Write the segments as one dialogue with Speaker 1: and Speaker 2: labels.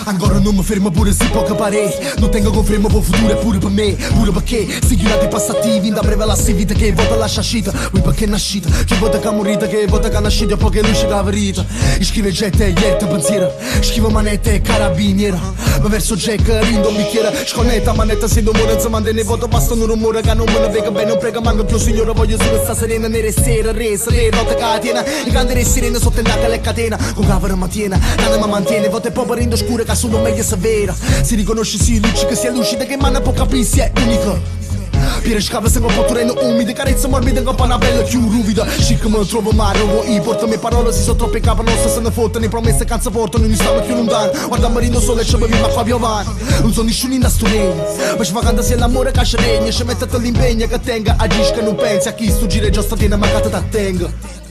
Speaker 1: Ancora non mi fermo pure se poco pare. Non tengo confermo per futuro e pure per me. Pure perché si chiamati passativi. Da breve la vita che vota lascia scita. Poi perché nascita, che vota che morita, che vota che nascita e poi che luce che la verità. Scrive gente e ierte pensiero. Scrive manette e carabiniera. Ma verso Jack rindo un bicchiere. Sconnetta manetta se non muore non si mantiene voto. Basta un rumore che non me ne vega bene. Non prega manco più signore. Voglio solo sta serena nere sera. Resa, re, notte catena. I grandi sirene sotto il naca le catena. Con cavolo mattina, nada mi mantiene. Voto e poi rindo scure che solo meglio si vera. Si riconosce si luce che sia lucida. Che manna può capire si è unico. Piere scava se non po' terreno umide. Carezza morbida con una pelle più ruvida. Sì che mi trovo male, i portami parole. Si sono troppe capa, non se ne fottono. Promesse canza portano, non stiamo più lontano. Guarda marino sole e ci beviamo qua piovano. Non sono nessuno in sto regno. Ma ci fa canta sia l'amore che ci regna. Ci mettete l'impegno che tenga. Agisci che non pensi a chi sto giro già sta tiene ma che te tenga.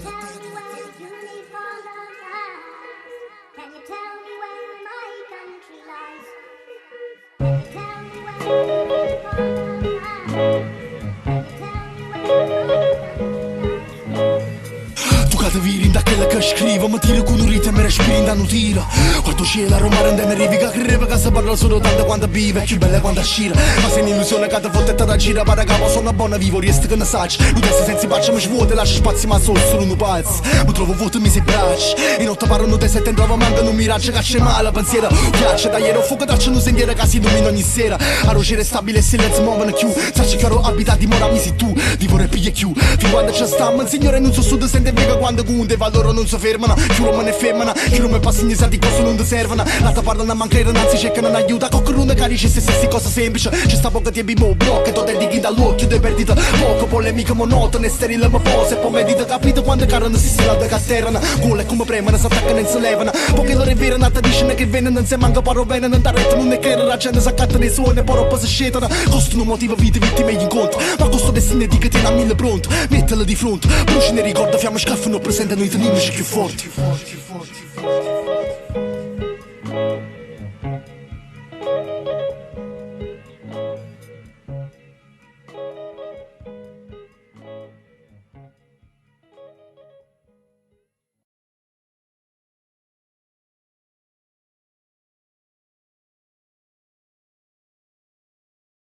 Speaker 1: Tu viri da quella che scrivo, ma tiro con un ritmo e respiri da non tiro. Guardo cielo a Roma rende ne rivi, che creve che si parla solo tanto quando vive. Più bella quando scira, ma se un'illusione che ti fotte te da gira. Para capo sono buona vivo, riesco che ne sacci. Non testa senza pace, ma svuote, lascia spazio ma solo non pazzo. Mi trovo vuoto e mi si braccia. In notte parlo non te sette, trovo manca non miraggio che c'è male pensiero. Piace da ieri, fuoco dacci un sentiero che si illumina ogni sera. A rogere stabile, silenzio, muovono più. Sacci che ero abitato, dimora mi sei tu. Vivo e piglia più. Fin quando c'è stiamo, il signore non so sud, sente vega quando gunde va loro non si fermano, chiuro me ne fermano, chiuro me passi iniziati cosa non ti servono. L'altra parlano a mancare, anzi cercano non aiuta. Coccherone carici se stessi cosa semplice. C'è sta poca di bimbo, blocco, tu te dighi dall'occhio, te perdita. Poco polemica monotone, sterile ma pose. Poi medita capito quando carano si la da casterrano. Gole come premono, si attaccano e si levano. Poche loro è vero, nata dice che viene, non si manca paro bene, non t'arretta, non è che la gente si accatta nei suoni, poi poi si scedono. Costano motivo vite, vittime in incontro. Ma costo destino di che tiene a mille pronto. Mettela di fronte, bruci ne ricorda, fiamma scaffano, presente noi teniamo più forti.